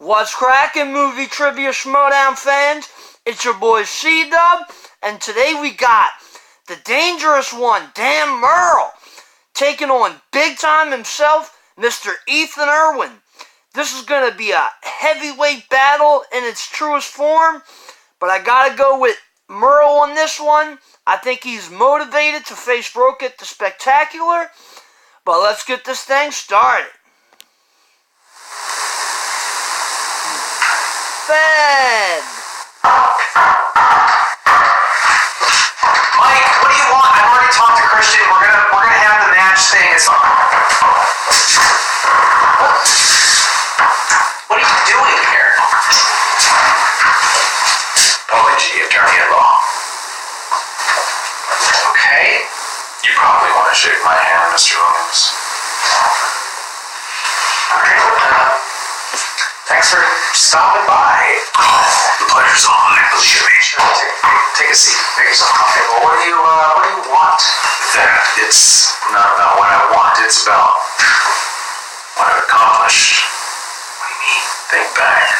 What's crackin', movie trivia Schmoedown fans? It's your boy C-Dub, and today we got the dangerous one, Dan Murrell, taking on big time himself, Mr. Ethan Erwin. This is gonna be a heavyweight battle in its truest form, but I gotta go with Murrell on this one. I think he's motivated to face Rocket the Spectacular, but let's get this thing started. Fed. Mike, what do you want? I've already talked to Christian. We're gonna have the match thing. It's What are you doing here? OG, attorney at law. Okay. You probably want to shake my hand, Mr. Williams. Alright, thanks for stopping by. Oh, the pleasure's all mine, believe me. Sure, take a seat. Make yourself comfortable. What do you want? That it's not about what I want. It's about what I've accomplished. What do you mean? Think back.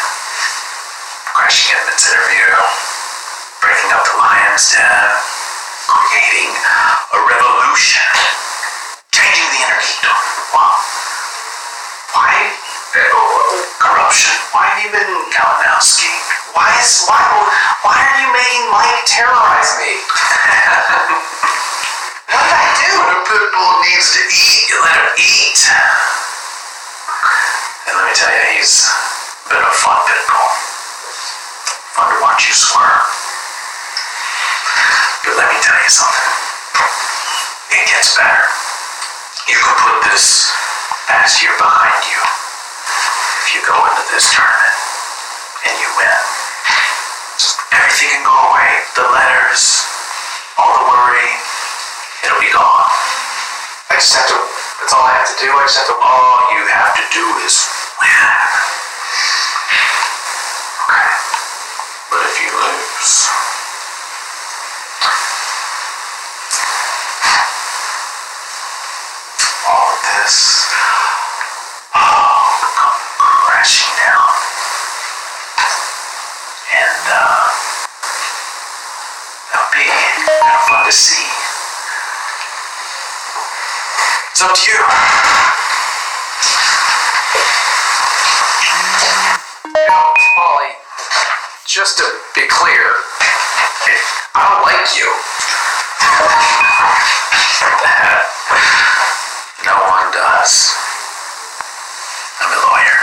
Crashing Edmund's interview. Breaking up the Lions' Den. Creating a revolution. Changing the Inner Kingdom. Wow. Why? Corruption. Why have you been Kalinowski? Why are you making Mike terrorize me? What did I do? When a pit bull needs to eat, you let him eat. And let me tell you, he's a bit of a fun pit bull. Fun to watch you squirm. But let me tell you something. It gets better. You can put this past year behind you. If you go into this tournament and you win, everything can go away. The letters, all the worry, it'll be gone. That's all I have to do. All you have to do is win. Okay. But if you lose, all of this, will come crashing down. And, that'll be kind of fun to see. It's up to you. Paulie, just to be clear, I don't like you. No one does. I'm a lawyer.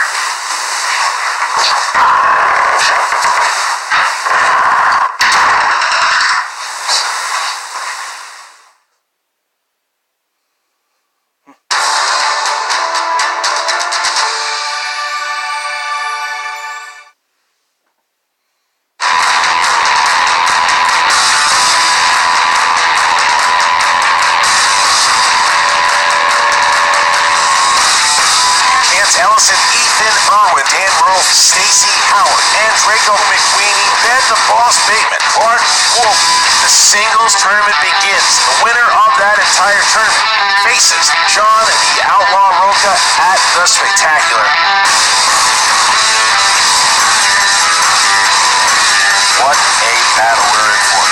Ellison, Ethan Erwin, Dan Murrell, Stacy Howard, and Draco McWeeny, Ben the Boss Bateman, Clark Wolf. The singles tournament begins. The winner of that entire tournament faces John the Outlaw Roca at the Spectacular. What a battle we're in for.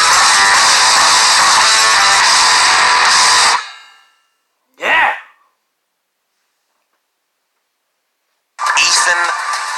Ethan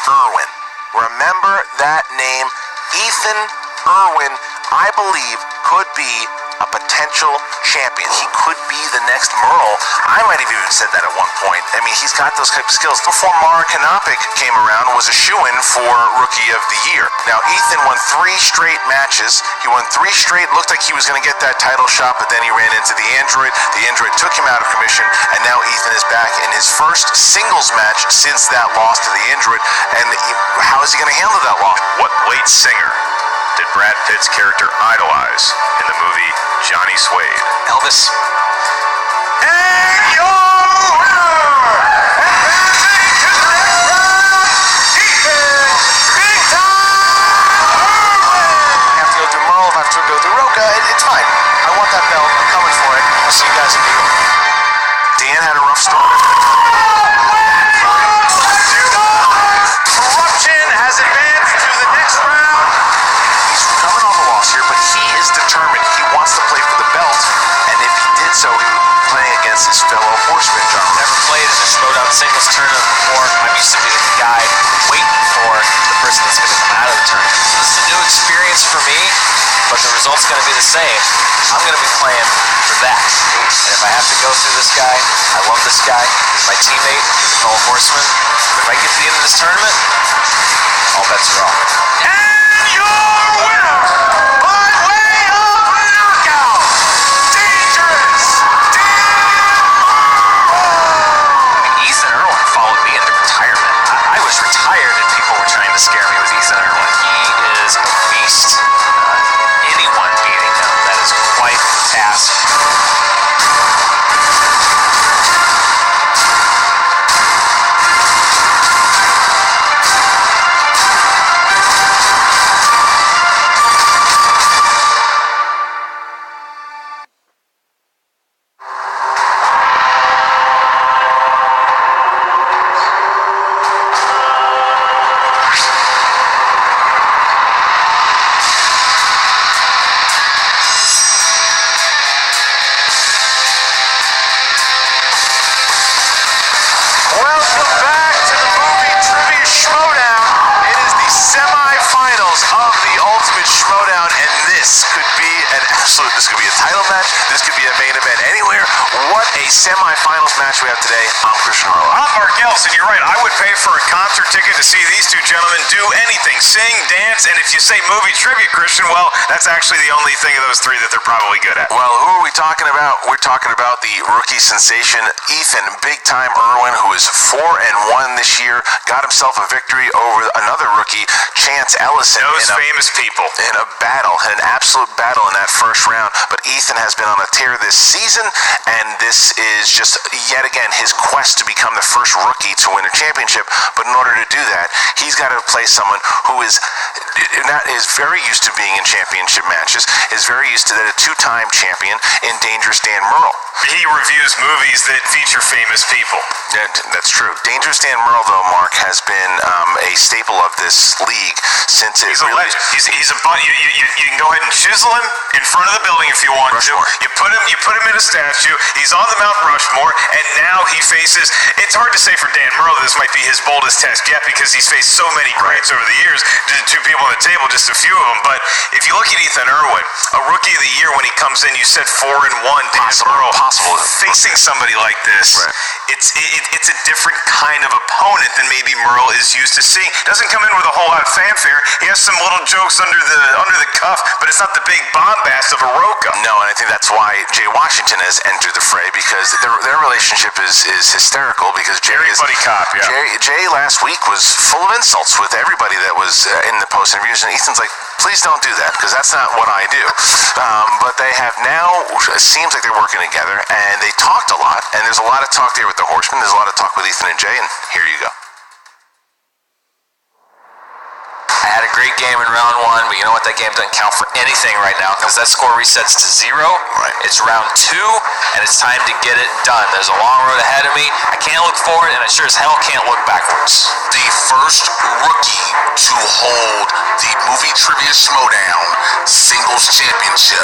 Erwin. Remember that name. Ethan Erwin, I believe, could be a potential champion. He could be the next Murrell. I might have even said that at one point. I mean, he's got those type of skills. Before Mara Kanopik came around, was a shoo-in for Rookie of the Year. Now, Ethan won 3 straight matches. He won 3 straight. Looked like he was going to get that title shot, but then he ran into the Android. The Android took him out of commission, and now Ethan is back in his first singles match since that loss to the Android. And how is he going to handle that loss? What late singer did Brad Pitt's character idolize in the movie Johnny Suede? Elvis. And your winner, advancing to the next round, Ethan Big Time Erwin. I have to go through Murrell, I have to go through Roca. It's fine. I want that belt. I'm coming for it. I'll see you guys in New York. Dan had a rough start. Corruption against his fellow horsemen, John. Never played in a Schmoedown singles tournament before. I'm used to being the guy waiting for the person that's going to come out of the tournament. So this is a new experience for me, but the result's going to be the same. I'm going to be playing for that. And if I have to go through this guy, I love this guy. He's my teammate. He's a fellow horseman. If I get to the end of this tournament, all bets are off. And your winner, by way of knockout, Dangerous Dan Murrell. Ethan Erwin followed me into retirement. I was retired and people were trying to scare me with Ethan Erwin. He is a beast. Anyone beating him, that is quite a task. Welcome back to the movie trivia Schmoedown. It is the semifinals of the Ultimate Schmoedown, and this could be this could be a title match, this could be a main event anywhere. What a semifinals match we have today. I'm Christian Murrell. I'm Mark Elson. You're right. I would pay for a concert ticket to see these two gentlemen do anything. Sing, dance, and if you say movie trivia, Christian, well, that's actually the only thing of those three that they're probably good at. Well, who are we talking about? We're talking about the rookie sensation, Ethan Big Time Erwin, who is 4-1 this year, got himself a victory over another rookie, Chance Ellison. Those famous people. In a battle, an absolute battle in that first round. But Ethan has been on a tear this season, and this is just yet again his quest to become the first rookie to win a championship. But in order to do that, he's got to play someone who is very used to being in championship matches, is very used to that, a two-time champion in Dangerous Dan Murrell. He reviews movies that feature famous people. That's true. Dangerous Dan Murrell, though, Mark, has been a staple of this league since it He's a legend. He's a buddy. You can go ahead and chisel him in front of the building if you want Rushmore. to. You put him in a statue. He's on the Mount Rushmore, and now he faces. It's hard to say for Dan Murrell that this might be his boldest test yet because he's faced so many greats over the years. Two people on the table, just a few of them. But if you look at Ethan Erwin, a rookie of the year when he comes in, you said 4-1. Dan Murrell facing somebody like this. Right. It's a different kind of opponent than maybe Murrell is used to seeing. Doesn't come in with a whole lot of fanfare. He has some little jokes under the cuff, but it's not the big bombast of a Roca. No, and I think that's why Jay Washington has entered the fray, because their relationship is hysterical, because Jerry is buddy cop, yeah. Jay last week was full of insults with everybody that was in the post interviews, and Ethan's like, please don't do that, because that's not what I do. But they have now, it seems like they're working together, and they talked a lot, and there's a lot of talk there with the Horsemen, there's a lot of talk with Ethan and Jay, and here you go. I had a great game in round one, but you know what? That game doesn't count for anything right now because that score resets to 0. Right. It's round 2, and it's time to get it done. There's a long road ahead of me. I can't look forward, and I sure as hell can't look backwards. The first rookie to hold the Movie Trivia Schmoedown Singles Championship.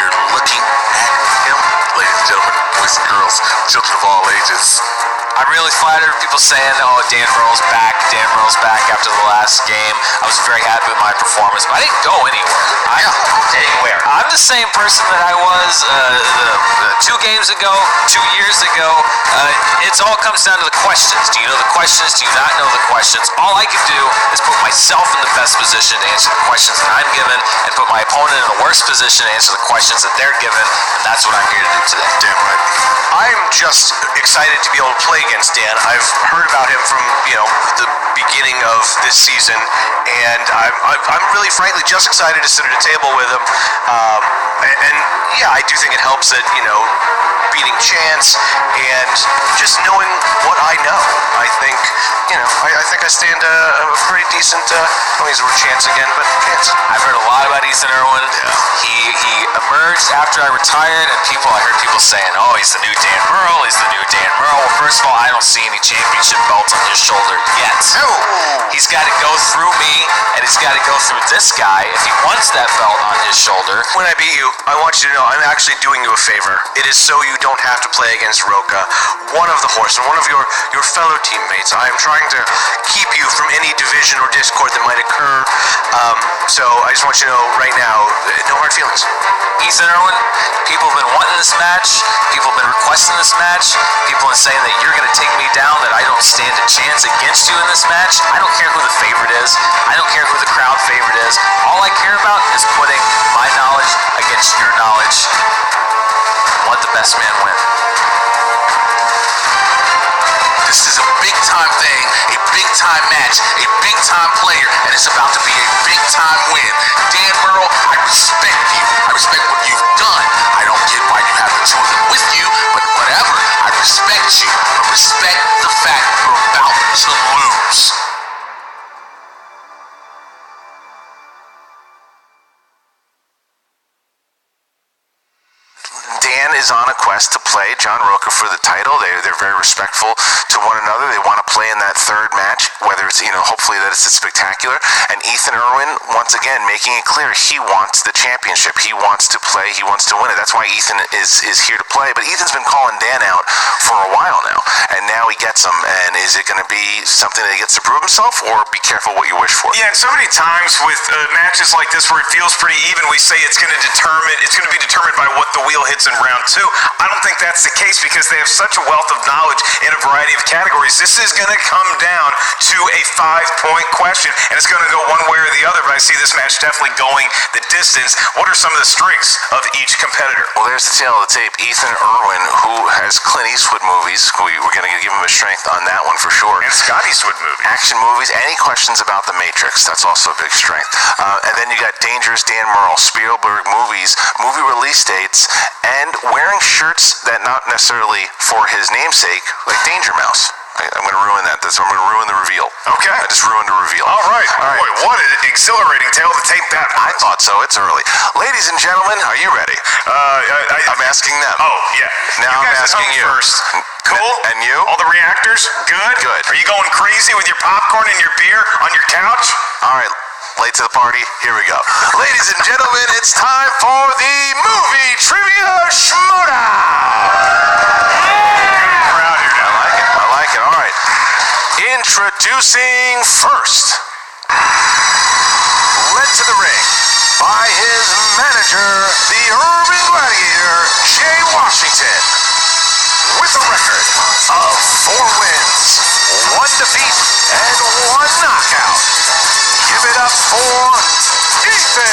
You're looking at him, ladies and gentlemen, boys and girls, children of all ages. I'm really flattered. People saying, oh, Dan Murrell's back after the last game. I was very happy with my performance, but I didn't go anywhere. Anywhere. I'm the same person that I was 2 games ago, 2 years ago. It all comes down to the questions. Do you know the questions? Do you not know the questions? All I can do is put myself in the best position to answer the questions that I'm given and put my opponent in the worst position to answer the questions that they're given, and that's what I'm here to do today. Damn right. I'm just excited to be able to play against Dan. I've heard about him from, the beginning of this season, and I'm really, frankly, just excited to sit at a table with him. And yeah, I do think it helps that, beating Chance and just knowing what I know. I think, I think I stand a pretty decent, I don't use the word chance again, but chance. I've heard a lot about Ethan Erwin. Yeah. He emerged after I retired, and I heard people saying, oh, he's the new Dan Murrell, he's the new Dan Murrell. Well, first of all, I don't see any championship belts on his shoulder yet. No. He's got to go through me, and he's got to go through this guy if he wants that belt on his shoulder. When I beat you, I want you to know I'm actually doing you a favor. It is so you don't have to play against Roka, one of the horsemen, one of your fellow teammates. I am trying to keep you from any division or discord that might occur. So I just want you to know right now, no hard feelings. Ethan Erwin, people have been wanting this match. People have been requesting this match. People have been saying that you're going to take me down, that I don't stand a chance against you in this match. I don't care who the favorite is. I don't care who the crowd favorite is. All I care about is putting my knowledge against your knowledge. Let the best man win. This is a big-time thing, a big-time match, a big-time player, and it's about to be a big-time win. Dan Murrell, I respect you. I respect what you've done. I don't get why you have the two of them with you, but whatever. I respect you, but respect the fact you're about to lose. Dan is on a quest to play John Roca for the title. They're very respectful to one another. They want to play in that third match, whether it's, hopefully that it's spectacular. And Ethan Erwin, once again, making it clear he wants the championship. He wants to play. He wants to win it. That's why Ethan is here to play. But Ethan's been calling Dan out for a while now, and now he gets him. And is it going to be something that he gets to prove himself, or be careful what you wish for? Yeah, and so many times with matches like this where it feels pretty even, we say it's going to be determined by what the wheel hits in round two. I don't think that's the case because they have such a wealth of knowledge in a variety of categories. This is going to come down to a 5-point question, and it's going to go one way or the other, but I see this match definitely going the distance. What are some of the strengths of each competitor? Well, there's the tail of the tape. Ethan Erwin, who has Clint Eastwood movies. We're going to give him a strength on that one for sure. And Scott Eastwood movies. Action movies. Any questions about The Matrix? That's also a big strength. And then you got Dangerous Dan Murrell, Spielberg movies, movie release dates, and wearing shirts that not necessarily for his namesake, like Danger Mouse. I'm going to ruin that. I'm going to ruin the reveal. Okay. I just ruined the reveal. All right. Boy, what an exhilarating tale to tape that was. I thought so. It's early. Ladies and gentlemen, are you ready? I'm asking them. Oh, yeah. Now I'm guys asking you. First. Cool? And you? All the reactors? Good? Good. Are you going crazy with your popcorn and your beer on your couch? All right. Late to the party, here we go. Ladies and gentlemen, it's time for the Movie Trivia Schmoedown! Crowd here now. I like it. All right. Introducing first, led to the ring by his manager, the Urban Gladiator, Jay Washington, with a record of 4 wins, 1 defeat, and 1 knockout. Give it up for Ethan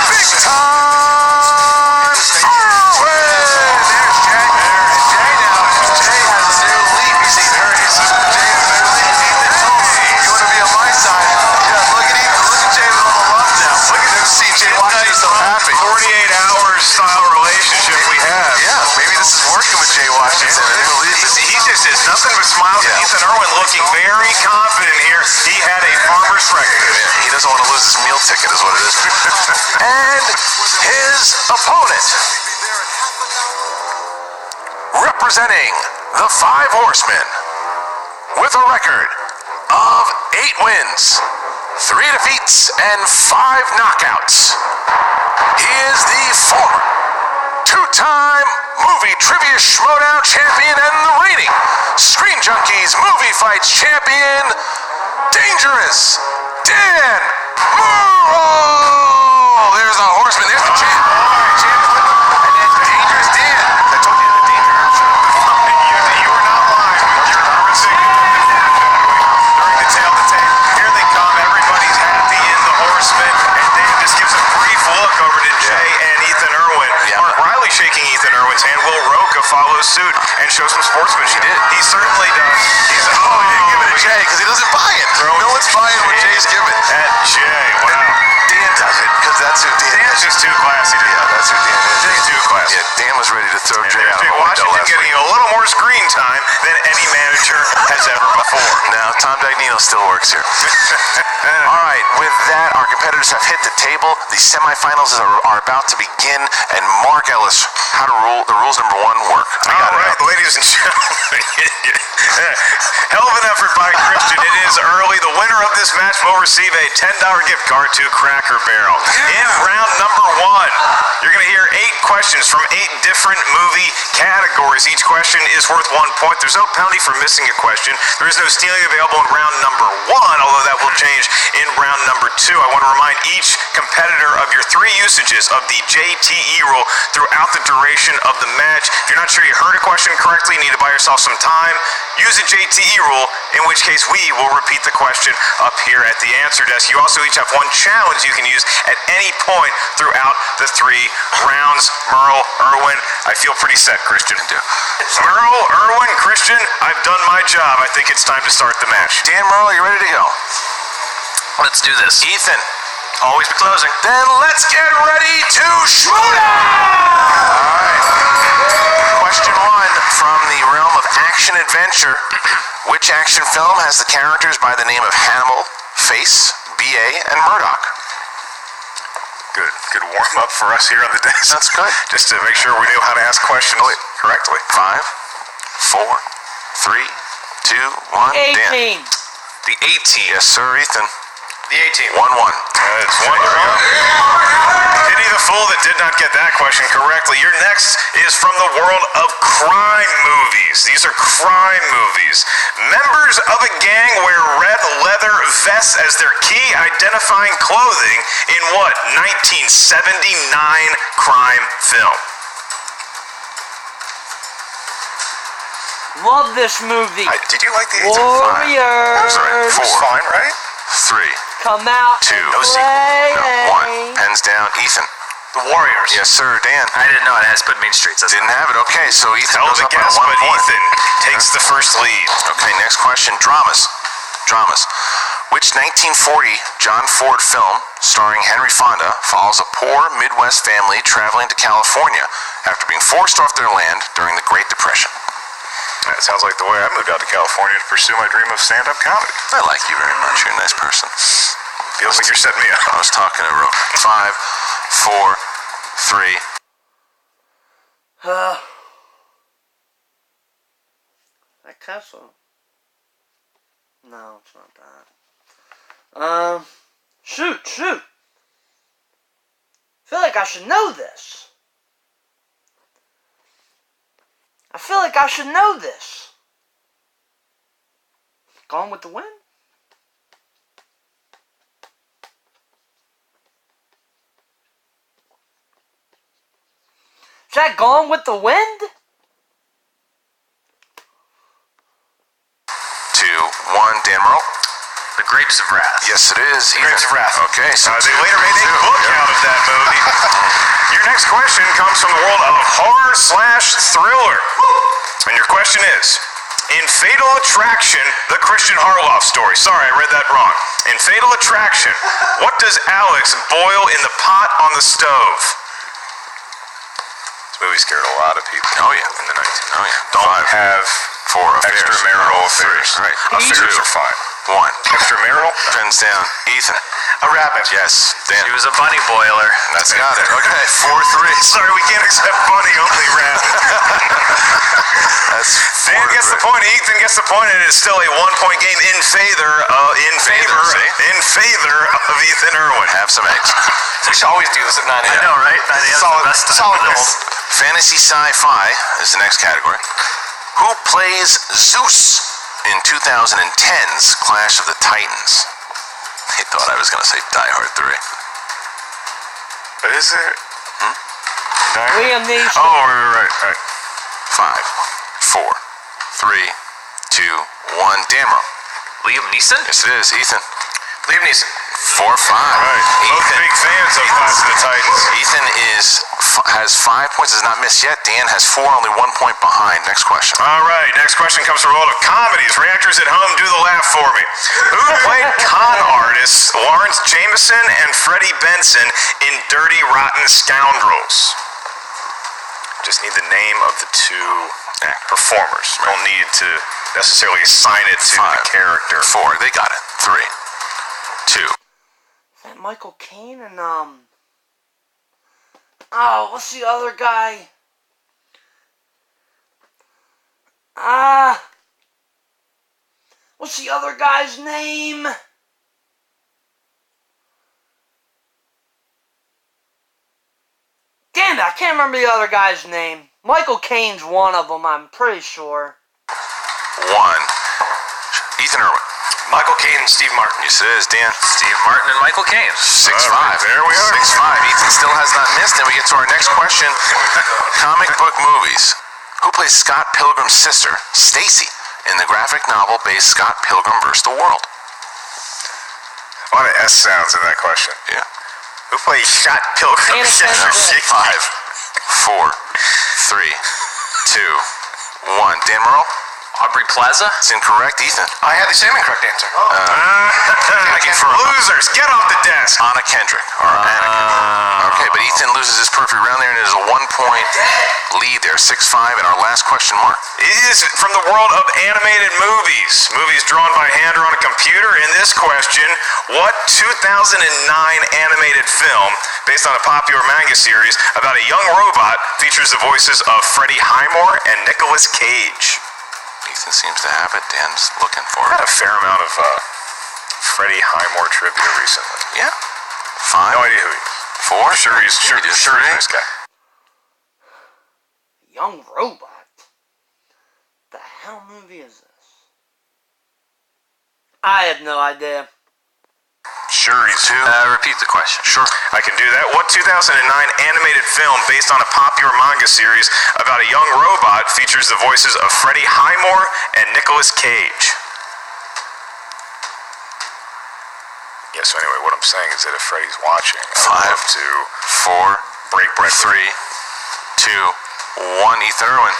Big Time Erwin! There's Jay. There's Jay now. Jay has a new leap. You see, there he is. Jay has a new leap. You want to be on my side? Yeah, look at Ethan. Look at Jay with all the love now. Look at him. See Jay Washington so happy. 48-hour style relationship we have. Yeah, maybe this is working with Jay Washington. He just is nothing but smiles. Yeah. Ethan Erwin looking very confident here. He had a farmer's record. He doesn't want to lose his meal ticket is what it is. And his opponent, representing the 5 Horsemen, with a record of 8 wins, 3 defeats, and 5 knockouts. He is the former 2-time Movie Trivia Schmoedown champion and the reigning Screen Junkies Movie Fights champion, Dangerous Dan Murrell! There's the Horseman, there's the champ. And then Dangerous Dan. I told you the Dangerous. You were not lying with your referencing during the tail of the tape. Here they come. Everybody's happy in the Horsemen. And Dan just gives a brief look over to Jay and Ethan Erwin. Yeah. Mark Riley shaking Ethan Erwin's hand. Will Roca follow suit and show some sportsmanship? He did. He certainly does. He didn't give it to Jay because he doesn't buy it. No one's buying what Jay's giving. At Jay, wow. Dan does it because that's who Dan Dan's is. just too classy to do. Yeah, that's who Dan is. Jay's too classy. Yeah, Dan was ready to throw Jay out of Jay the window Washington last getting week. a little more screen time than any manager has ever before. Now, Tom Dagnino still works here. All right, with that, our competitors have hit the table. The semifinals are about to begin, and Mark Ellis, how to rule, the rules number 1 work. I got All it right, out. ladies and gentlemen, it Hell of an effort by Christian. It is early. The winner of this match will receive a $10 gift card to Cracker Barrel. In round number 1, you're going to hear 8 questions from 8 different movie categories. Each question is worth 1 point. There's no penalty for missing a question. There is no stealing available in round number 1, although that will change in round number 2. I want to remind each competitor of your 3 usages of the JTE rule throughout the duration of the match. If you're not sure you heard a question correctly, you need to buy yourself some time. Use a JTE rule, in which case we will repeat the question up here at the answer desk. You also each have 1 challenge you can use at any point throughout the 3 rounds. Murrell, Erwin, I feel pretty set, Christian. Murrell, Erwin, Christian, I've done my job. I think it's time to start the match. Dan Murrell, you ready to go? Let's do this. Ethan, always be closing. Then let's get ready to Schmoedown! Question 1 from the realm of action-adventure. Which action film has the characters by the name of Hannibal, Face, B.A., and Murdoch? Good warm-up for us here on the desk. That's good. Just to make sure we knew how to ask questions correctly. 5, 4, 3, 2, 1, 18. Dan. The 18. Yes, sir, Ethan. The 18. 1-1. It's 1 to go. Pity the fool that did not get that question correctly. Your next is from the world of crime movies. These are crime movies. Members of a gang wear red leather vests as their key identifying clothing in what 1979 crime film? Love this movie. Did you like the 18? Warriors. Sorry, 4. It's fine, right? 3, Come out 2, and no sequel. play. No, 1. Pens down. Ethan. The Warriors. Yes, sir. Dan. I didn't know it has put Main Streets. Didn't have it. Okay, so Ethan Held goes a up by guess, 1 but point. Ethan takes the first lead. Okay, next question. Dramas. Which 1940 John Ford film starring Henry Fonda follows a poor Midwest family traveling to California after being forced off their land during the Great Depression? That sounds like the way I moved out to California to pursue my dream of stand-up comedy. I like you very much. You're a nice person. Feels like you're setting me up. I was talking to Rook. 5, 4, 3. That castle. No, it's not that. Shoot. Feel like I should know this. Gone with the Wind? Is that Gone with the Wind? 2, 1. Dan Murrell. The Grapes of Wrath. Yes, it is. Grapes of Wrath. Okay, so They later made a book out of that movie. Your next question comes from the world of horror/thriller. And your question is, in Fatal Attraction, the Christian Harloff story. Sorry, I read that wrong. In Fatal Attraction, what does Alex boil in the pot on the stove? This movie scared a lot of people. Oh, yeah. In the 19. Oh, yeah. Don't 5, have 4 affairs. extramarital affairs. Right. Affairs are fine. 1. Extramarital? Pens down. Ethan. A rabbit. Yes. Dan. She was a bunny boiler. That's got it. Okay, 4, 3. Sorry, we can't accept bunny, only rabbit. That's 4 Dan to gets the 3. point. Ethan gets the point, and it's still a 1-point game in favor of Ethan Erwin. Have some eggs. We should always do this at 9 a.m. I know, right? 9 a.m. 's the best time. Solid gold. Fantasy sci-fi is the next category. Who plays Zeus in 2010's Clash of the Titans? They thought I was going to say Die Hard 3. But is it? Liam Neeson. Oh, right. 5, 4, 3, 2, 1. Damro. Liam Neeson? Yes, it is. Ethan. Liam Neeson. 4, 5. Right. Both big fans of Clash of the Titans. Ethan has 5 points, has not missed yet. Dan has 4, only 1 point behind. Next question. All right, next question comes from a world of comedies. Reactors at home, do the laugh for me. Who played con artists Lawrence Jameson and Freddie Benson in Dirty Rotten Scoundrels? Just need the name of the 2 performers. Don't need to necessarily assign it to 5, the character. 4, they got it. 3, 2. Is that Michael Caine and what's the other guy? What's the other guy's name? Damn it, I can't remember the other guy's name. Michael Caine's one of them, I'm pretty sure. 1. Ethan Erwin. Michael Caine and Steve Martin. Yes, it is, Dan. Steve Martin and Michael Caine. 6-5. Right, there we are. 6-5. Ethan still has not missed, and we get to our next question. Comic book movies. Who plays Scott Pilgrim's sister, Stacy, in the graphic novel based Scott Pilgrim vs. the World? A lot of S sounds in that question. Yeah. Who plays Scott Pilgrim? Anakin. 5, 4, 3, 2, 1. Dan Murrell? Aubrey Plaza. It's incorrect. Ethan? I had the same incorrect answer. For Losers, get off the desk. Anna Kendrick, or Anakin. Okay, but Ethan loses his perfect round there, and it is a 1-point lead there. 6-5, and our last question, Mark. It is from the world of animated movies. Movies drawn by hand or on a computer. In this question, what 2009 animated film, based on a popular manga series about a young robot, features the voices of Freddie Highmore and Nicolas Cage? Ethan seems to have it. Dan's looking for I had it. a fair amount of Freddie Highmore trivia recently. Yeah. 5. No idea who he is. 4. Sure, he's It is a 3. nice guy. Young Robot? The hell movie is this? I have no idea. Sure, he's 2. Repeat the question. Sure. I can do that. What 2009 animated film based on a popular manga series about a young robot features the voices of Freddie Highmore and Nicolas Cage? Yeah, so anyway, what I'm saying is that if Freddie's watching, I'd 5, love to 4, break bread 3, 2, 1. Ethan Erwin.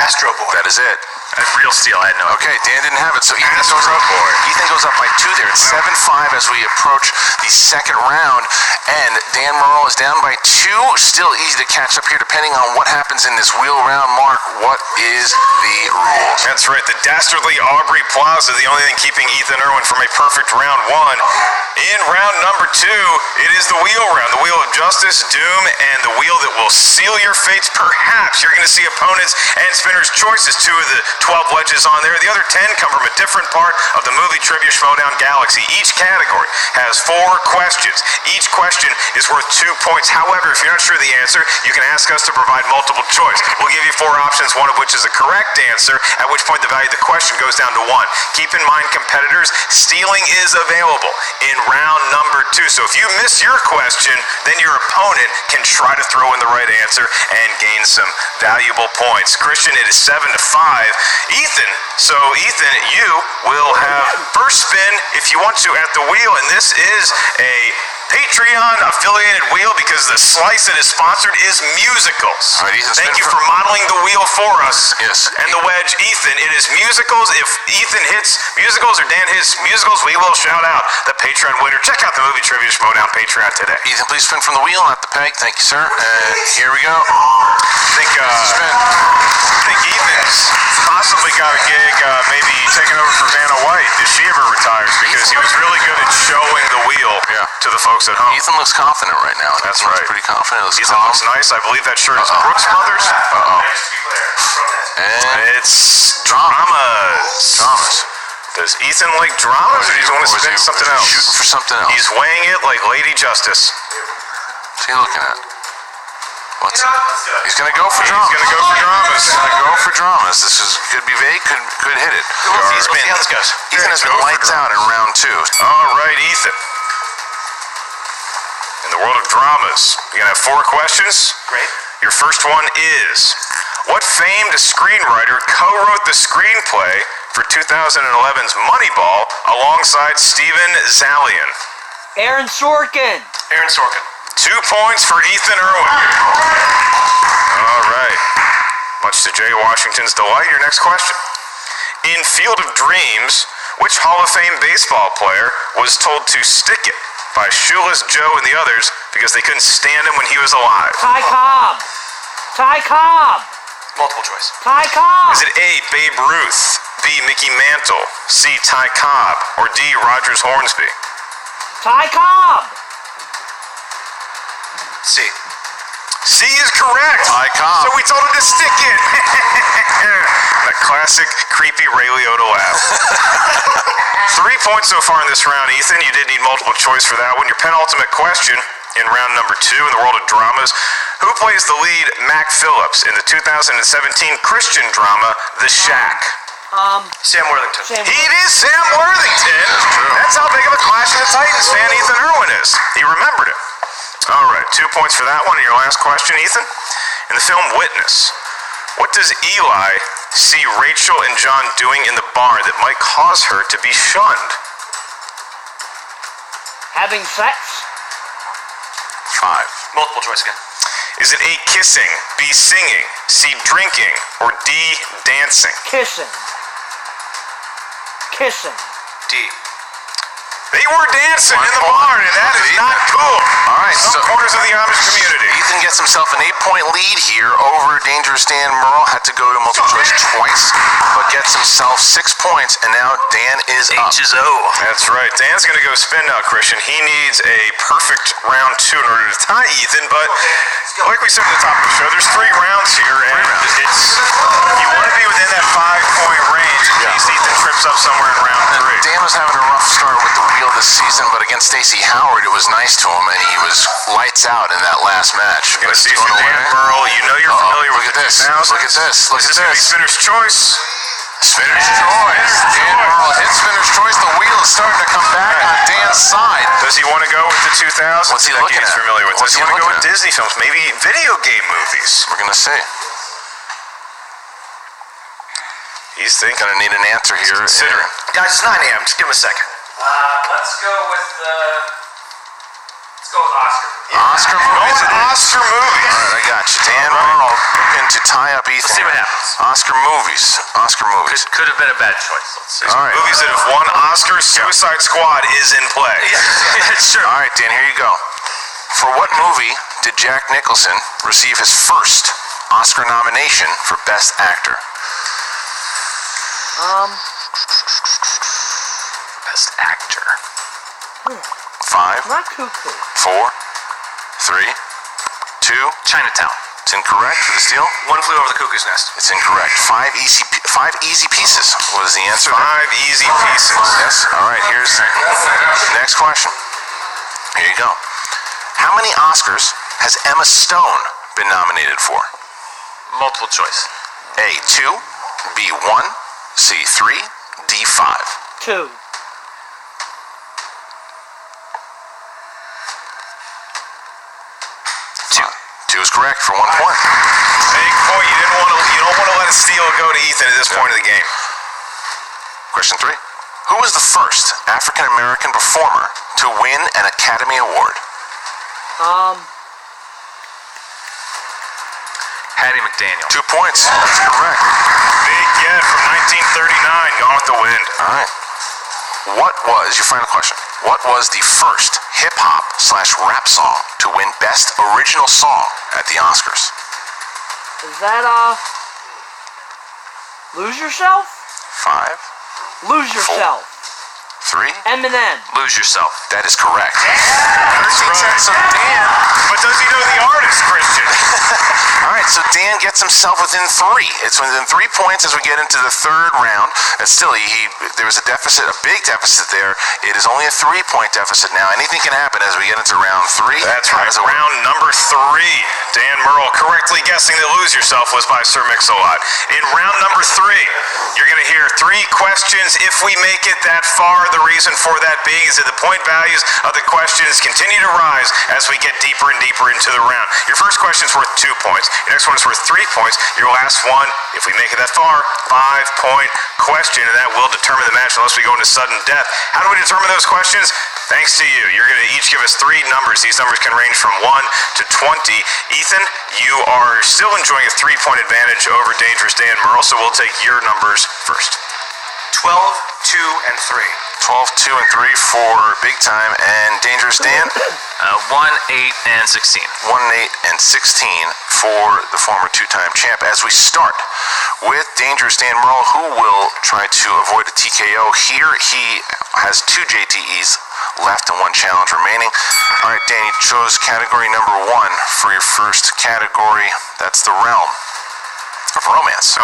Astro Boy. That is it. That's real steel. I had no. Okay, Dan didn't have it, so Astro Boy. Ethan goes up by 2 there. It's 7-5 as we approach the second round, and Dan Murrell is down by 2. Still easy to catch up here, depending on what happens in this wheel round. Mark, what is the rules? That's right, the dastardly Aubrey Plaza, the only thing keeping Ethan Erwin from a perfect round 1. In round number 2, it is the wheel round, the wheel of justice, doom, and the wheel that will seal your fates. Perhaps you're going to see opponents and spinners' choices. 2 of the 12 wedges on there. The other 10 come from a different part of the movie Trivia Schmoedown galaxy. Each category has 4 questions. Each question is worth 2 points. However, if you're not sure of the answer, you can ask us to provide multiple choice. We'll give you 4 options, one of which is a correct answer, at which point the value of the question goes down to 1. Keep in mind, competitors, stealing is available in round number 2. So if you miss your question, then your opponent can try to throw in the right answer and gain some valuable points. Christian, it is 7-5. Ethan, you will have first spin if you want to at the wheel, and this is a Patreon affiliated wheel because the slice that is sponsored is musicals. All right, Ethan, thank spin you for- for modeling the wheel for us. Yes. And the wedge, Ethan, it is musicals. If Ethan hits musicals or Dan hits musicals, we will shout out the Patreon winner. Check out the movie Trivia Schmoedown Patreon today. Ethan, please spin from the wheel, not the peg. Thank you, sir. And here we go. I think Ethan's possibly got a gig, maybe taking over for Vanna White if she ever retires, because he was really good at showing the wheel to the folks at home. Ethan looks confident right now. That's Ethan looks right. pretty confident. Ethan looks nice. I believe that shirt is Brooks Brothers. And It's dramas. Does Ethan like dramas, or does he want to spin something else? Shooting for something else. He's weighing it like Lady Justice. What's he looking at? What's he's gonna go for dramas. He's gonna go for dramas. He's gonna go for dramas. This is could be vague, could hit it. Let's see how this goes. Ethan has been lights out in round 2. All right, Ethan. In the world of dramas, you're gonna have 4 questions. Great. Your first one is, what famed screenwriter co-wrote the screenplay for 2011's Moneyball alongside Steven Zalian? Aaron Sorkin. Aaron Sorkin. 2 points for Ethan Erwin. All right. Much to Jay Washington's delight, your next question. In Field of Dreams, which Hall of Fame baseball player was told to stick it by Shoeless Joe and the others because they couldn't stand him when he was alive? Ty Cobb. Ty Cobb. Multiple choice. Ty Cobb. Is it A, Babe Ruth, B, Mickey Mantle, C, Ty Cobb, or D, Rogers Hornsby? Ty Cobb. C. C is correct. High comp. So we told him to stick it. That classic creepy Ray Liotta laugh. 3 points so far in this round, Ethan. You did need multiple choice for that one. Your penultimate question in round number 2 in the world of dramas. Who plays the lead Mac Phillips in the 2017 Christian drama The Shack? Sam Worthington. It is Sam Worthington. That's true. That's how big of a Clash of the Titans fan Ethan Erwin is. He remembered it. All right, 2 points for that one. And your last question, Ethan. In the film Witness, what does Eli see Rachel and John doing in the bar that might cause her to be shunned? Having sex? 5. Multiple choice again. Is it A, kissing, B, singing, C, drinking, or D, dancing? Kissing. Kissing. D. They were dancing 1 in the point. barn, and that is not cool. All right, Some so corners of the Amish community. Ethan gets himself an 8-point lead here over Dangerous Dan Murrell. Had to go to multiple choice twice, but gets himself 6 points, and now Dan is up. H is O. That's right. Dan's going to go spin now, Christian. He needs a perfect round 2 in order to tie Ethan, but like we said at the top of the show, there's 3 rounds here, and it's you want to be within that 5-point range in case Ethan trips up somewhere in round 3. Dan was having a rough start with the wheel this season, but against Stacey Howard, it was nice to him, and he was lights out in that last match. Going to see Going some Dan away. Murrell. You know you're familiar Look with at this. 2000s. Look at this. Look Is at this going to be this. Spinner's Choice? Spinner's choice. Dan Murrell hits Spinner's choice. The wheel is starting to come back on Dan's side. Does he want to go with the 2000s? What's he that looking he's at? familiar with? What's Does he he want to go with looking at? Disney films? Maybe video game movies? We're gonna see. He's thinking. Gonna need an answer here. Consider. Guys, it's 9 a.m. Just give him a second. Let's go with Oscar. Oscar movies. Oscar movies. All right, I got you. Dan Murrell looking to tie up Ethan. Let's see what happens. Oscar movies. Oscar movies. Could have been a bad choice. Let's see. All right. Movies that have won Oscars. Suicide Squad is in play. Yeah, sure. All right, Dan, here you go. For what movie did Jack Nicholson receive his first Oscar nomination for Best Actor? Best actor. 5, Not cuckoo. 4, 3, 2. Chinatown. It's incorrect for the steal. One Flew Over the Cuckoo's Nest. It's incorrect. 5 easy pieces was the answer. 5 easy pieces. Yes. All right, here's the next question. Here you go. How many Oscars has Emma Stone been nominated for? Multiple choice. A, 2, B, 1, C, 3, D, 5. 2. 2 is correct for 1 point. Big point. You don't want to let a steal go to Ethan at this point of the game. Question 3. Who was the first African American performer to win an Academy Award? Hattie McDaniel. 2 points. That's correct. Big get from 1939. Gone with the Wind. All right. What was your final question? What was the first hip-hop/rap song to win Best Original Song at the Oscars? Is that, Lose Yourself? 5, Lose Yourself. 3. Eminem. Lose yourself. That is correct. 13 cents. So Dan. But does he know the artist, Christian? All right, so Dan gets himself within 3. It's within 3 points as we get into the third round. And still, there was a deficit, a big deficit there. It is only a 3-point deficit now. Anything can happen as we get into round 3. That's How right. does it work? Round number 3. Dan Murrell correctly guessing that Lose Yourself was by Sir Mix-a-Lot. In round number 3, you're going to hear 3 questions. If we make it that far, the reason for that being is that the point values of the questions continue to rise as we get deeper and deeper into the round. Your first question is worth 2 points. Your next one is worth 3 points. Your last one, if we make it that far, 5-point question, and that will determine the match unless we go into sudden death. How do we determine those questions? Thanks to you. You're going to each give us 3 numbers. These numbers can range from 1 to 20. Ethan, you are still enjoying a 3-point advantage over Dangerous Dan Murrell, so we'll take your numbers first. 12, 2, and 3. 12, 2, and 3 for Big Time and Dangerous Dan. 1, 8, and 16. 1, 8, and 16 for the former 2-time champ. As we start with Dangerous Dan Murrell, who will try to avoid a TKO here. He has 2 JTEs left and 1 challenge remaining. All right, Dan, you chose category number 1 for your first category. That's the realm of romance.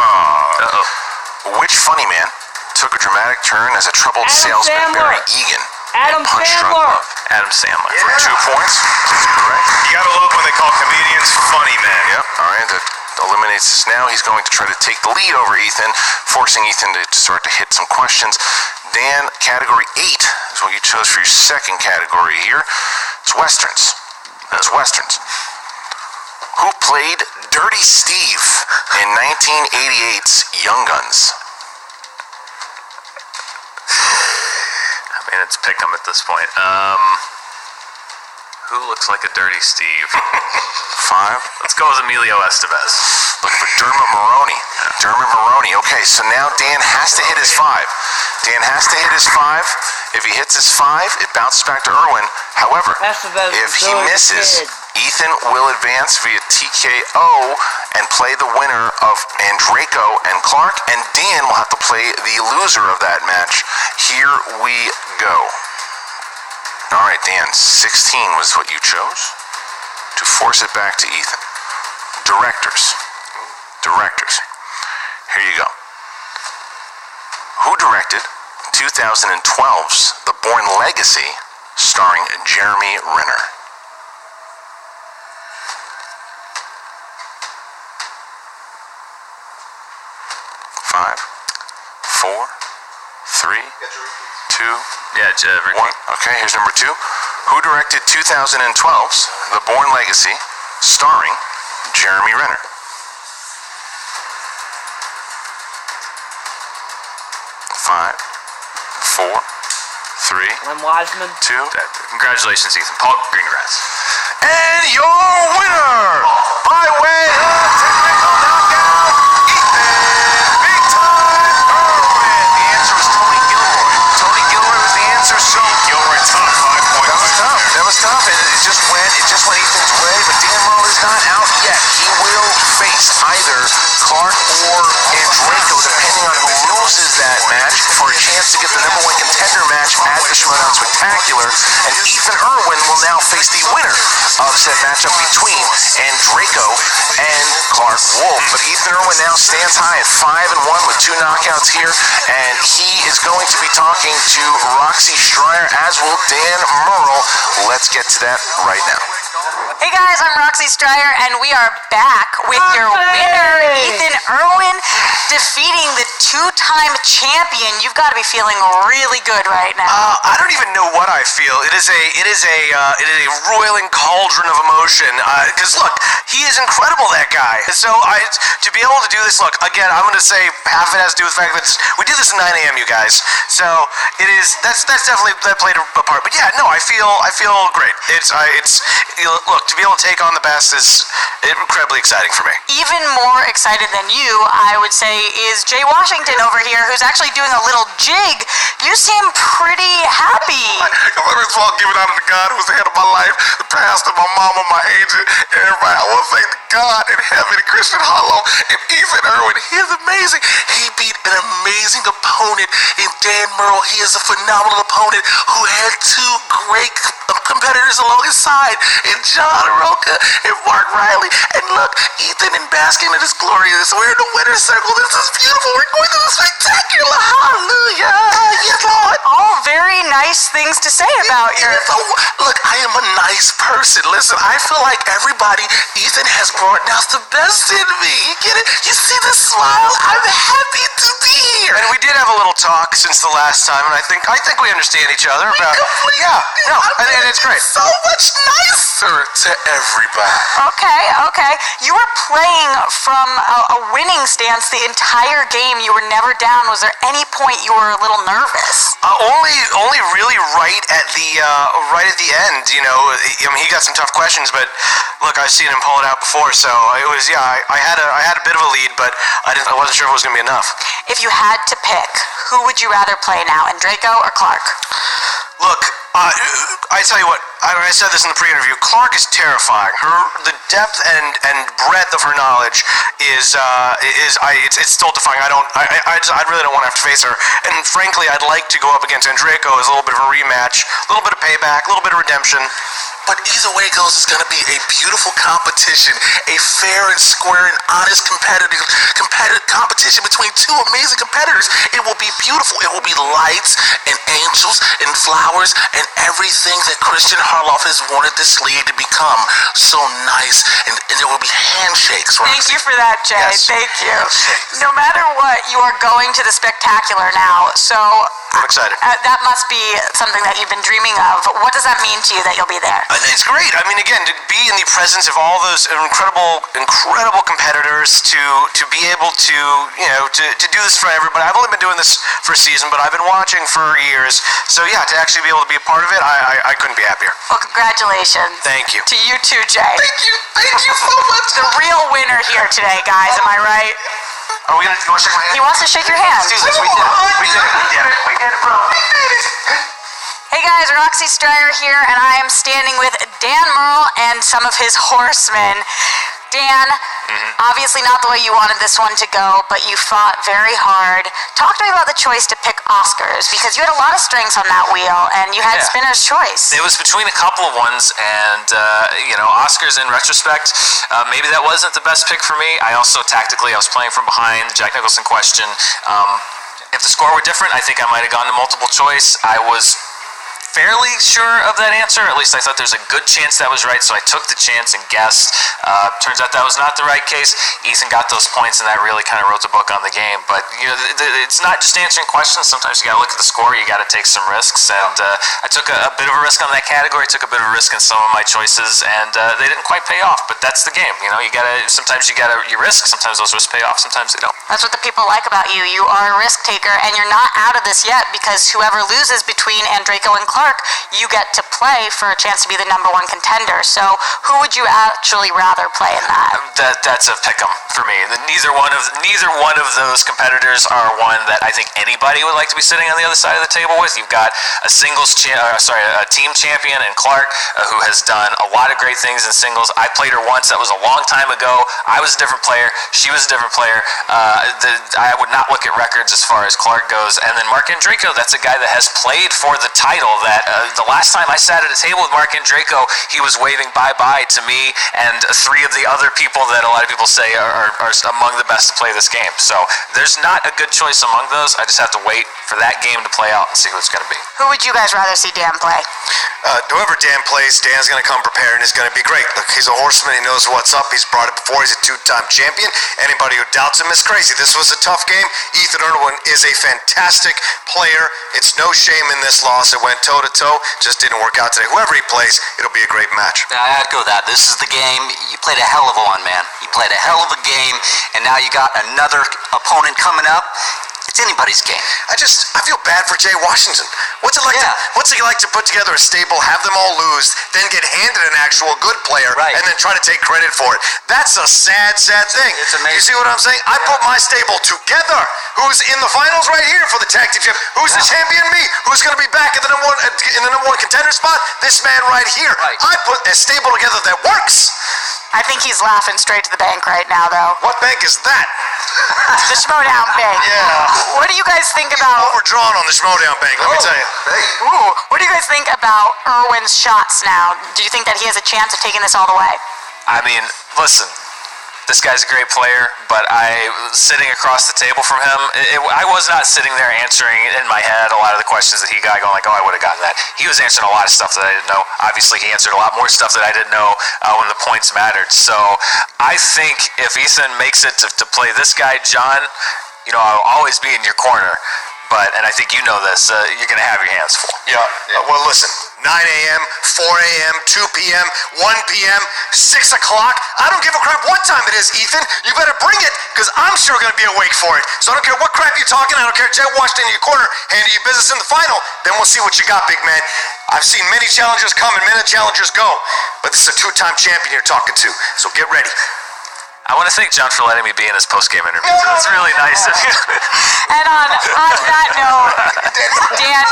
Which funny man took a dramatic turn as a troubled salesman, Sandler. Barry Egan? Adam Sandler. Adam Sandler. For 2 points. That's correct. You gotta love when they call comedians funny men. Yep. All right. That eliminates this now. He's going to try to take the lead over Ethan, forcing Ethan to start to hit some questions. Dan, category 8 is what you chose for your second category here. It's Westerns. That's Westerns. Who played Dirty Steve in 1988's Young Guns? I mean, it's pick 'em at this point. Who looks like a Dirty Steve? 5. Let's go with Emilio Estevez. Looking for Dermot Mulroney. Dermot Mulroney. Okay, so now Dan has to hit his 5. Dan has to hit his 5. If he hits his 5, it bounces back to Erwin. However, Estevez if is he really misses, good. Ethan will advance via TKO and play the winner of Andreyko and Clark, and Dan will have to play the loser of that match. Here we go. All right, Dan, 16 was what you chose to force it back to Ethan. Directors. Here you go. Who directed 2012's The Bourne Legacy, starring Jeremy Renner? Five, 4, 3, 2, Yeah, Ricky. 1. Okay, here's number 2. Who directed 2012's The Bourne Legacy, starring Jeremy Renner? 5, 4, 3, Len Wiseman. 2. Congratulations, Ethan. Paul Greengrass. And your winner, by way of technical knockout, Ethan Big Time Erwin. The answer was Tony Gilroy. Tony Gilroy was the answer. So Gilroy tough, 5 points. That was tough, and it just went Ethan's way. But Dan Murrell is not out yet. He will face either Clark or Andreyko, depending on who loses that match, for a chance to get the #1 contender match at the Schmoedown Spectacular. And Ethan Erwin will now face the winner of said matchup between Andreyko and Clark Wolf. But Ethan Erwin now stands high at 5-1 with 2 knockouts here, and he is going to be talking to Roxy Stryer, as will Dan Murrell. Let's get to that right now. Hey guys, I'm Roxy Stryer, and we are back with your winner, Ethan Erwin, defeating the 2-time champion. You've got to be feeling really good right now. I don't even know what I feel. It is a roiling cauldron of emotion. Because look, he is incredible, that guy. So to be able to do this, look, again, I'm going to say half it has to do with the fact that we did this at 9 a.m. You guys. So that's definitely that played a part. But yeah, no, I feel great. Look, to be able to take on the best is incredibly exciting for me. Even more excited than you, I would say, is Jay Washington over here, who's actually doing a little jig. You seem pretty happy. First of all, give it out to the God who's the head of my life, the pastor, my mama, my agent, everybody. I want to thank God in heaven, Christian Hollow, and Ethan Erwin. He is amazing. He beat an amazing opponent in Dan Murrell. He is a phenomenal opponent who had 2 great competitors along his side, in John Roca and Mark Riley. And look, Ethan and basking in his glory. We're in the winner's circle. This is beautiful. We're going to the spectacular. Hallelujah. Yes, Lord. All very nice things to say about your... Look, I am a nice person. Listen, I feel like everybody, Ethan has brought out the best in me. You get it? You see the smile? I'm happy to be here. And we did have a little talk since the last time, and I think we understand each other about. And it's great. So much nicer to everybody. Okay. You were playing from a winning stance the entire game. You were never down. Was there any point you were a little nervous? Only really right at the end. You know, I mean, he got some tough questions, but look, I've seen him pull it out before, so it was I had a bit of a lead, but I wasn't sure if it was gonna be enough. If you had to pick, who would you rather play now, Andreyko or Clark? Look, I I tell you what, I said this in the pre-interview. Clark is terrifying. The depth and breadth of her knowledge is it's still defying. I really don't want to have to face her. And frankly, I'd like to go up against Andreyko as a little bit of a rematch, a little bit of payback, a little bit of redemption. But either way it goes, it's going to be a beautiful competition, a fair and square and honest competitive competition between two amazing competitors. It will be beautiful. It will be lights and angels and flowers and everything that Christian Harloff has wanted this league to become. So nice, and there will be handshakes. Roxy. Thank you for that, Jay. Yes. Thank you. No matter what, you are going to the spectacular now, so I'm excited. that must be something that you've been dreaming of. What does that mean to you that you'll be there? It's great. I mean, again, to be in the presence of all those incredible competitors, to be able to, to do this for everybody. I've only been doing this for a season, but I've been watching for years. So yeah, to actually be able to be a part of it, I couldn't be happier. Well, congratulations. Thank you. To you too, Jay. Thank you so much. The real winner here today, guys. Am I right? Are we gonna? You want to shake my hand? He wants to shake your hand. Let's do this. We did it. We did it, bro. Hey guys, Roxy Stryer here, and I am standing with Dan Murrell and some of his horsemen. Dan, obviously not the way you wanted this one to go, but you fought very hard. Talk to me about the choice to pick Oscars, because you had a lot of strengths on that wheel, and you had spinner's choice. It was between a couple of ones, and Oscars in retrospect, maybe that wasn't the best pick for me. I also tactically, I was playing from behind. Jack Nicholson question. If the score were different, I think I might have gone to multiple choice. I was fairly sure of that answer. At least I thought there's a good chance that was right, so I took the chance and guessed. Turns out that was not the right case. Ethan got those points, and that really kind of wrote the book on the game. But it's not just answering questions. Sometimes you got to look at the score. You got to take some risks, and I took a bit of a risk on that category. Took a bit of a risk in some of my choices, and they didn't quite pay off. But that's the game. Sometimes you risk. Sometimes those risks pay off. Sometimes they don't. That's what the people like about you. You are a risk taker, and you're not out of this yet, because whoever loses between Andreyko and Clark, you get to play for a chance to be the #1 contender. So who would you actually rather play in that? That's a pick'em for me. Neither one of those competitors are one that I think anybody would like to be sitting on the other side of the table with. You've got a team champion in Clark, who has done a lot of great things in singles. I played her once. That was a long time ago. I was a different player. She was a different player. I would not look at records as far as Clark goes. And then Mark Andreyko, that's a guy that has played for the title. That the last time I sat at a table with Mark Andreyko, he was waving bye-bye to me and 3 of the other people that a lot of people say are among the best to play this game. So there's not a good choice among those. I just have to wait for that game to play out and see who it's going to be. Who would you guys rather see Dan play? Whoever Dan plays, Dan's going to come prepared and is going to be great. Look, he's a horseman. He knows what's up. He's brought it before. He's a 2-time champion. Anybody who doubts him is crazy. This was a tough game. Ethan Erwin is a fantastic player. It's no shame in this loss. It went toe-to-toe. Just didn't work out today. Whoever he plays, it'll be a great match. I echo that. This is the game. You played a hell of a one, man. You played a hell of a game, and now you got another opponent coming up. It's anybody's game. I feel bad for Jay Washington. What's it like to put together a stable, have them all lose, then get handed an actual good player, and then try to take credit for it? That's a sad, sad thing. It's amazing. You see what I'm saying? I put my stable together. Who's in the finals right here for the tag team champ? Who's the champion? Me. Who's going to be back in the #1 contender spot? This man right here. Right. I put a stable together that works. I think he's laughing straight to the bank right now, though. What bank is that? The Schmoedown bank. Yeah. What do you guys think about... Overdrawn on the Schmoedown bank, let me tell you. Ooh, what do you guys think about Erwin's shots now? Do you think that he has a chance of taking this all the way? I mean, listen, this guy's a great player, but sitting across the table from him, I was not sitting there answering in my head a lot of the questions that he got, going like, oh, I would have gotten that. He was answering a lot of stuff that I didn't know. Obviously, he answered a lot more stuff that I didn't know when the points mattered. So I think if Ethan makes it to play this guy, John, I'll always be in your corner. And I think you know this, you're going to have your hands full. Yeah. Well, listen, 9 a.m., 4 a.m., 2 p.m., 1 p.m., 6 o'clock. I don't give a crap what time it is, Ethan. You better bring it, because I'm sure going to be awake for it. So I don't care what crap you're talking. I don't care. Jay Washington in your corner, handle your business in the final. Then we'll see what you got, big man. I've seen many challengers come and many challengers go. But this is a 2-time champion you're talking to, so get ready. I want to thank John for letting me be in his post-game interview. That's really nice of you. And on that note, Dan,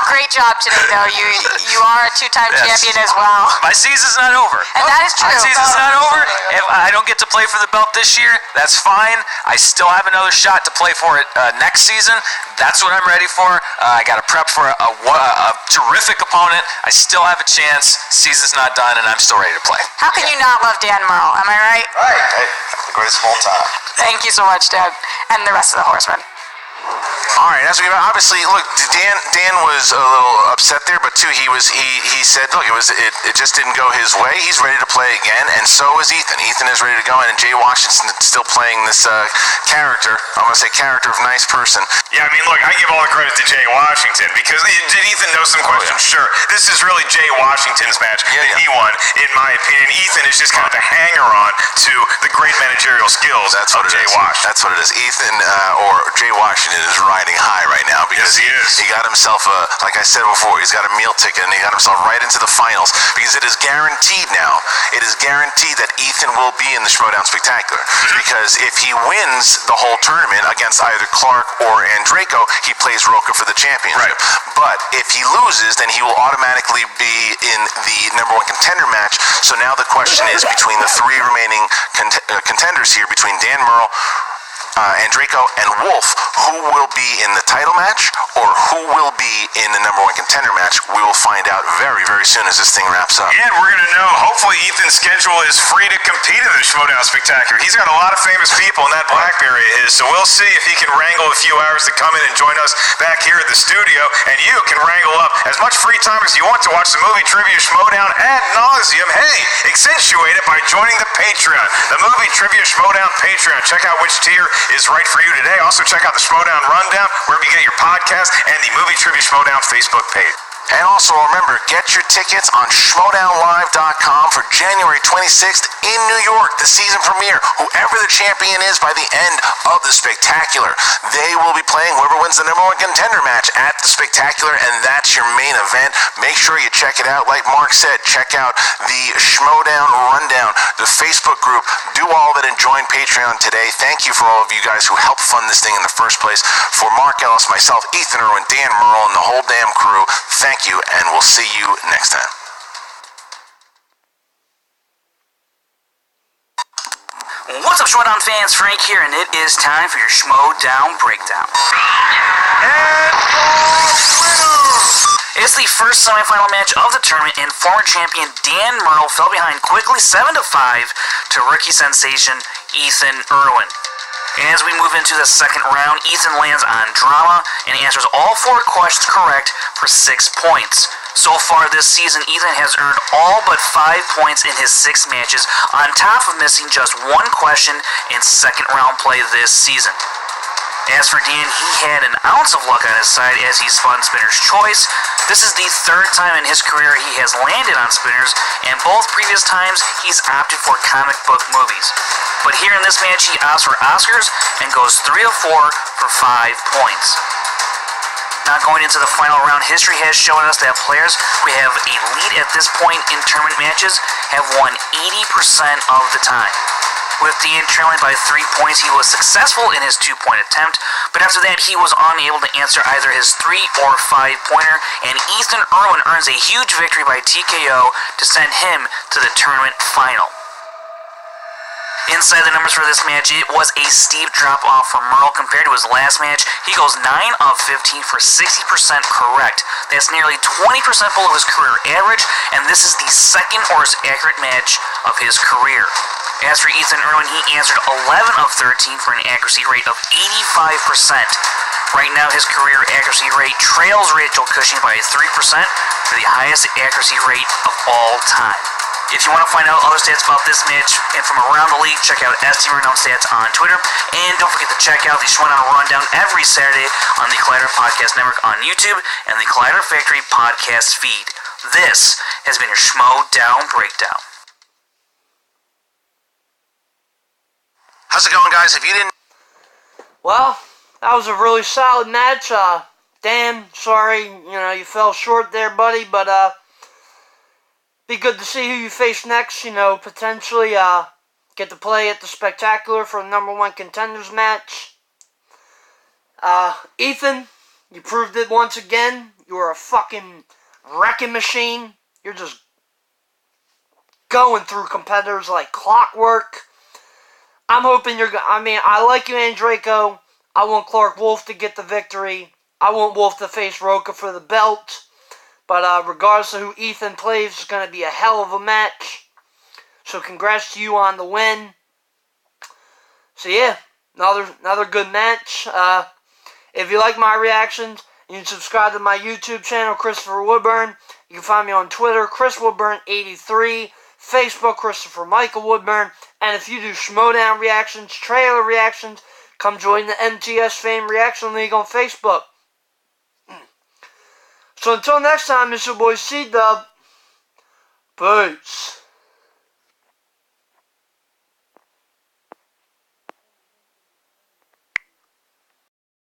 great job today, though. You are a two-time champion as well. My season's not over. And that is true. My season's not over. If I don't get to play for the belt this year, that's fine. I still have another shot to play for it next season. That's what I'm ready for. I got to prep for a terrific opponent. I still have a chance. Season's not done, and I'm still ready to play. How can you not love Dan Murrell? Am I right? Right. Hey, the greatest of all time. Thank you so much, Dan, and the rest of the horsemen. All right, as we go, obviously, look, Dan was a little upset there, but too, he said, look, it just didn't go his way. He's ready to play again, and so is Ethan. Ethan is ready to go, and Jay Washington's still playing this character. I'm gonna say character of nice person. Yeah, I mean, look, I give all the credit to Jay Washington because did Ethan know some questions? yeah. Sure. This is really Jay Washington's match that he won, in my opinion. Ethan is just kind of the hanger-on to the great managerial skills of Jay Washington. That's what it is. Ethan or Jay Washington is riding high right now because he is. He got himself like I said before, he's got a meal ticket and he got himself right into the finals because it is guaranteed now. It is guaranteed that Ethan will be in the Schmoedown Spectacular because if he wins the whole tournament against either Clark or Draco, he plays Roca for the championship. Right. But if he loses, then he will automatically be in the number one contender match. So now the question is between the three remaining contenders here, between Dan Murrell, Draco, and Wolf, who will be in the title match or who will be in the number one contender match? We will find out very, very soon as this thing wraps up. And we're going to know, hopefully Ethan's schedule is free to compete in the Schmoedown Spectacular. He's got a lot of famous people in that Blackberry of his, so we'll see if he can wrangle a few hours to come in and join us back here at the studio, and you can wrangle up as much free time as you want to watch the movie Trivia Schmoedown ad nauseum. Hey, accentuate it by joining the Patreon, the movie Trivia Schmoedown Patreon. Check out which tier is right for you today. Also check out the Schmoedown Rundown, wherever you get your podcast, and the movie Trivia Schmoedown Facebook page. And also remember, get your tickets on schmoedownlive.com for January 26th in New York, the season premiere. Whoever the champion is by the end of the Spectacular, they will be playing whoever wins the number one contender match at the Spectacular, and that's your main event. Make sure you check it out. Like Mark said, check out the Schmoedown Rundown, the Facebook group. Do all that and join Patreon today. Thank you for all of you guys who helped fund this thing in the first place. For Mark Ellis, myself, Ethan Erwin, Dan Murrell, and the whole damn crew, thank you, and we'll see you next time. What's up, Schmoedown fans? Frank here, and it is time for your Schmoedown Breakdown. And it's the first semifinal match of the tournament, and former champion Dan Murrell fell behind quickly 7-5 to rookie sensation Ethan Erwin. As we move into the second round, Ethan lands on drama and answers all 4 questions correct for 6 points. So far this season, Ethan has earned all but 5 points in his 6 matches, on top of missing just 1 question in second round play this season. As for Dan, he had an ounce of luck on his side as he spun Spinner's Choice. This is the 3rd time in his career he has landed on Spinners, and both previous times he's opted for comic book movies. But here in this match, he opts for Oscars and goes 3 of 4 for 5 points. Now going into the final round, history has shown us that players who have a lead at this point in tournament matches have won 80% of the time. With Dan trailing by 3 points, he was successful in his 2-point attempt, but after that he was unable to answer either his 3 or 5-pointer, and Ethan Erwin earns a huge victory by TKO to send him to the tournament final. Inside the numbers for this match, it was a steep drop-off for Murrell compared to his last match. He goes 9 of 15 for 60% correct. That's nearly 20% below his career average, and this is the second worst accurate match of his career. As for Ethan Erwin, he answered 11 of 13 for an accuracy rate of 85%. Right now, his career accuracy rate trails Rachel Cushing by 3% for the highest accuracy rate of all time. If you want to find out other stats about this match and from around the league, check out SD Rundown Stats on Twitter. And don't forget to check out the Schmoedown Rundown every Saturday on the Collider Podcast Network on YouTube and the Collider Factory Podcast feed. This has been your Schmoedown Breakdown. How's it going, guys? If you didn't... Well, that was a really solid match. Dan, sorry, you fell short there, buddy, but, be good to see who you face next, potentially, get to play at the Spectacular for the #1 contenders match. Ethan, you proved it once again. You are a fucking wrecking machine. You're just going through competitors like clockwork. I'm hoping I like you, Andraco. I want Clark Wolf to get the victory. I want Wolf to face Roca for the belt. But regardless of who Ethan plays, it's going to be a hell of a match. So congrats to you on the win. So yeah, another good match. If you like my reactions, you can subscribe to my YouTube channel, Christopher Woodburn. You can find me on Twitter, Chris Woodburn83, Facebook, Christopher Michael Woodburn. And if you do Schmoedown reactions, trailer reactions, come join the MTS Fame Reaction League on Facebook. So until next time, this is your boy C-Dub. Peace.